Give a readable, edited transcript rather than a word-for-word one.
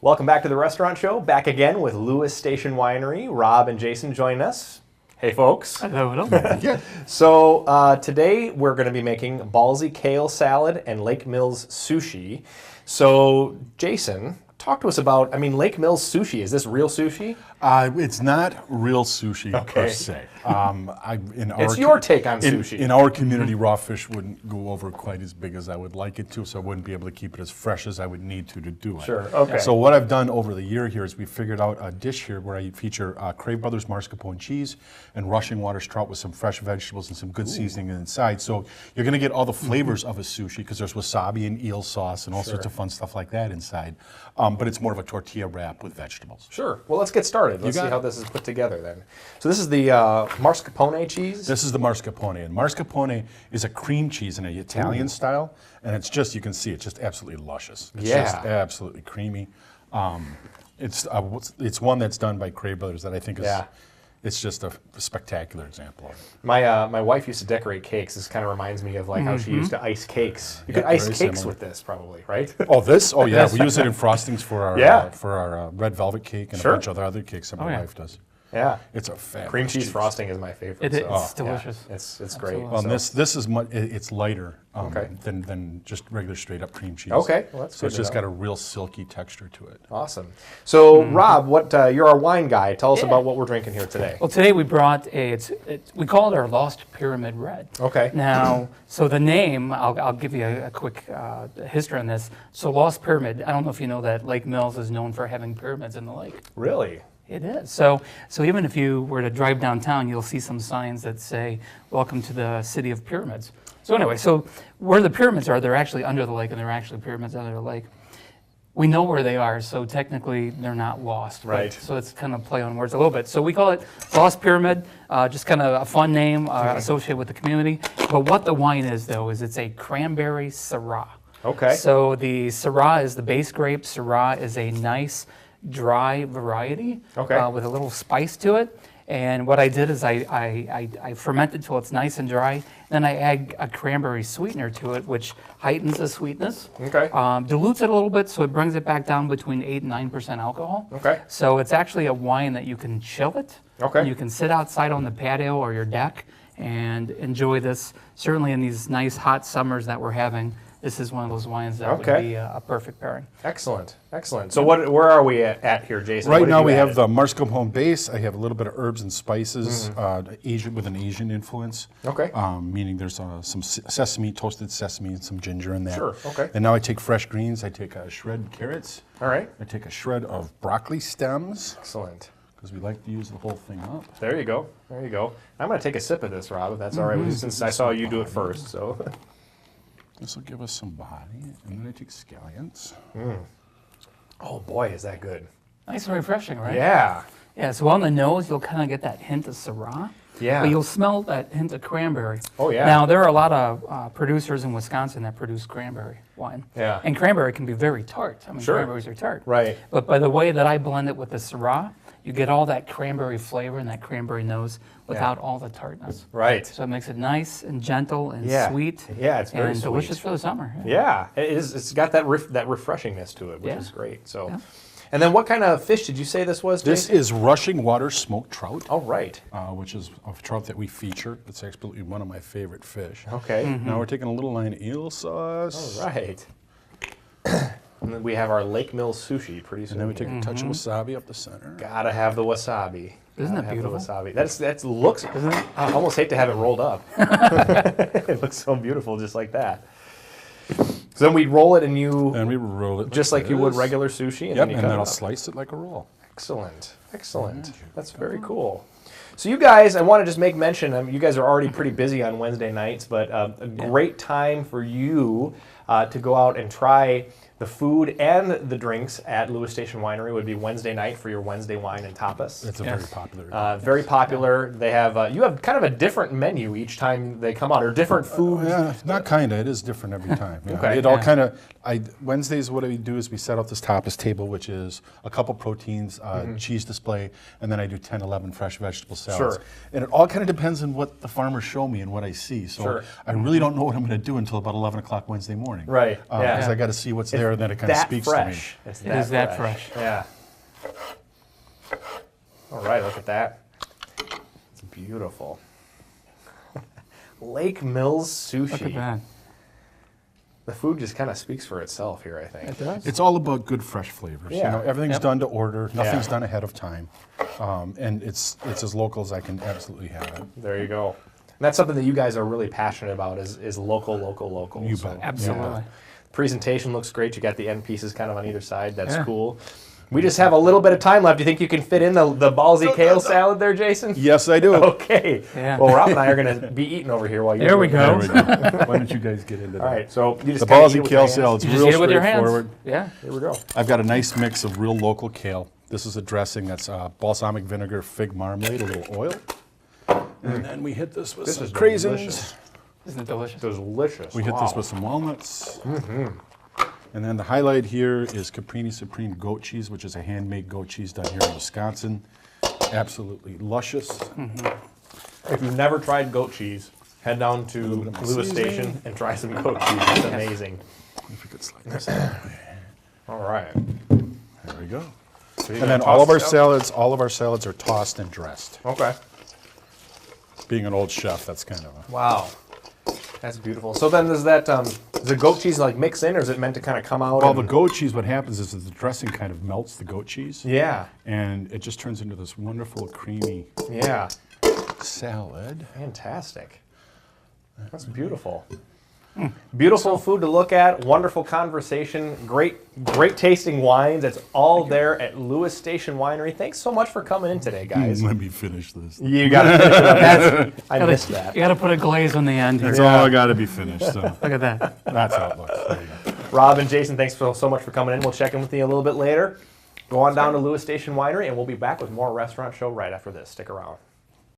Welcome back to the Restaurant Show. Back again with Lewis Station Winery. Rob and Jason join us. Hey, folks. Hello, hello. Yeah. So today we're going to be making Balzy Kale salad and Lake Mills sushi. So, Jason, talk to us about, Lake Mills sushi. Is this real sushi? It's not real sushi per se. It's your take on sushi. In our community, raw fish wouldn't go over quite as big as I would like it to, so I wouldn't be able to keep it as fresh as I would need to do it. Sure, okay. So what I've done over the year here is we figured out a dish here where I feature Crave Brothers mascarpone cheese and Russian waters trout with some fresh vegetables and some good seasoning inside. So you're going to get all the flavors of a sushi because there's wasabi and eel sauce and all sorts of fun stuff like that inside. But it's more of a tortilla wrap with vegetables. Sure. Well, let's get started. Let's see how this is put together then. So this is the mascarpone cheese? This is the mascarpone. And mascarpone is a cream cheese in an Italian style. And it's just, you can see, it's just absolutely luscious. It's just absolutely creamy. It's one that's done by Crave Brothers that I think is... It's just a spectacular example of it. My wife used to decorate cakes. This kind of reminds me of like how she used to ice cakes. You could ice cakes with this probably, right? Oh, this? Oh, yeah. We use it in frostings for our red velvet cake and a bunch of other cakes that my wife does. Yeah. It's a fabulous cream cheese frosting is my favorite. It's delicious. Yeah, it's great. Well, this is it's lighter than just regular straight up cream cheese. Okay, well, that's so it's just got a real silky texture to it. Awesome. So Rob, you're our wine guy. Tell us about what we're drinking here today. Well, today we brought we call it our Lost Pyramid Red. Okay. Now, so the name, I'll give you a quick history on this. So Lost Pyramid, I don't know if you know that Lake Mills is known for having pyramids in the lake. Really? It is. So even if you were to drive downtown, you'll see some signs that say, "Welcome to the City of Pyramids." So anyway, so where the pyramids are, they're actually under the lake, and they're actually pyramids under the lake. We know where they are, so technically they're not lost. Right. So it's kind of play on words a little bit. So we call it Lost Pyramid, just kind of a fun name associated with the community. But what the wine is, though, is it's a cranberry Syrah. Okay. So the Syrah is the base grape. Syrah is a nice dry variety with a little spice to it. And what I did is I fermented till it's nice and dry. Then I add a cranberry sweetener to it, which heightens the sweetness. Okay. Dilutes it a little bit, so it brings it back down between 8 and 9% alcohol. Okay. So it's actually a wine that you can chill it. Okay. And you can sit outside on the patio or your deck and enjoy this. Certainly in these nice hot summers that we're having, this is one of those wines that would be a perfect pairing. Excellent, excellent. So where are we at here, Jason? Right now we have the mascarpone base. I have a little bit of herbs and spices, Asian with an Asian influence. Okay. Meaning there's some sesame, toasted sesame, and some ginger in that. Sure. Okay. And now I take fresh greens. I take a shred of carrots. All right. I take a shred of broccoli stems. Excellent. Because we like to use the whole thing up. There you go. There you go. I'm going to take a sip of this, Rob, if that's all right with you, since I saw you do it first. So. This will give us some body, and then I take scallions. Oh boy, is that good! Nice and refreshing, right? Yeah. Yeah. So on the nose, you'll kind of get that hint of Syrah. Yeah. But you'll smell that hint of cranberry. Oh yeah. Now there are a lot of producers in Wisconsin that produce cranberry wine. Yeah. And cranberry can be very tart. Cranberries are tart. Right. But by the way that I blend it with the Syrah, you get all that cranberry flavor and that cranberry nose without all the tartness. Right. So it makes it nice and gentle and sweet. Yeah, it's very and sweet. delicious for the summer. Yeah, it is. It's got that refreshingness to it, which is great. So, and then what kind of fish did you say this was, Jason? This is Russian water smoked trout. All right. Which is a trout that we feature. It's absolutely one of my favorite fish. Okay. Now we're taking a little line of eel sauce. All right. And then we have our Lake Mills sushi pretty soon. And then we take a touch of wasabi up the center. Gotta have the wasabi. Isn't Gotta it beautiful? have the wasabi. That looks. I almost hate to have it rolled up. It looks so beautiful, just like that. So then we roll it, and we roll it just like you would regular sushi. And yep, then and then I'll up. slice it like a roll. Excellent, excellent. That's very cool. So you guys, I want to just make mention. You guys are already pretty busy on Wednesday nights, but a great time for you to go out and try the food and the drinks at Lewis Station Winery would be Wednesday night for your Wednesday wine and tapas. It's a very popular. Very popular. They have you have kind of a different menu each time they come out, or different food. Yeah, not kind of. It is different every time. Yeah. Okay. It all kind of. Wednesdays, what we do is we set up this tapas table, which is a couple proteins, cheese display, and then I do 10, 11 fresh vegetable salads. Sure. And it all kind of depends on what the farmers show me and what I see. So I really don't know what I'm going to do until about 11 o'clock Wednesday morning. Right. Because I got to see what's there. there, and then it kind of that speaks fresh. to me. It's It is that fresh. Yeah. All right, look at that. It's beautiful. Lake Mills Sushi. Look at that. The food just kind of speaks for itself here, I think. It does. It's all about good, fresh flavors. Yeah. You know, everything's Yep. done to order. Nothing's Yeah. done ahead of time, and it's as local as I can absolutely have it. There you go. And that's something that you guys are really passionate about is local. You So, bet. Absolutely. presentation looks great. You got the end pieces kind of on either side. That's Yeah. cool. We just have a little bit of time left. Do you think you can fit in the Balzy kale salad there, Jason? Yes, I do. Okay. Yeah. Well, Rob and I are going to be eating over here while you. There we There go. we go. Why don't you guys get into that? All right. So you just The kinda eat Balzy it with your kale hands. salad's You just real eat it with your hands. straightforward. Yeah. Here we go. I've got a nice mix of real local kale. This is a dressing that's balsamic vinegar, fig marmalade, a little oil. And then we hit this with This some is craisins. delicious. Isn't it delicious? Delicious. We hit this with some walnuts. And then the highlight here is Caprini Supreme goat cheese, which is a handmade goat cheese done here in Wisconsin. Absolutely luscious. If you've never tried goat cheese, head down to bit of my Lewis seasoning. Station and try some goat cheese. It's amazing. If we could slide this out. All right. There we go. So you're And then gonna all of toss our this out? all of our salads are tossed and dressed. Okay. Being an old chef, that's kind of a... Wow. That's beautiful. So then does that, does the goat cheese like mix in or is it meant to kind of come out? Well, the and- goat cheese, what happens is that the dressing kind of melts the goat cheese. Yeah. And it just turns into this wonderful, creamy Yeah. salad. Fantastic. That's beautiful. Beautiful food to look at. Wonderful conversation. Great tasting wines. It's all there at Lewis Station Winery. Thanks so much for coming in today, guys. Let me finish this. You got to finish it up. I missed that. You got to put a glaze on the end here. That's all got to be finished. So Look at that. that's how it looks. There you go. Rob and Jason, thanks so much for coming in. We'll check in with you a little bit later. Go on down to Lewis Station Winery, and we'll be back with more Restaurant Show right after this. Stick around.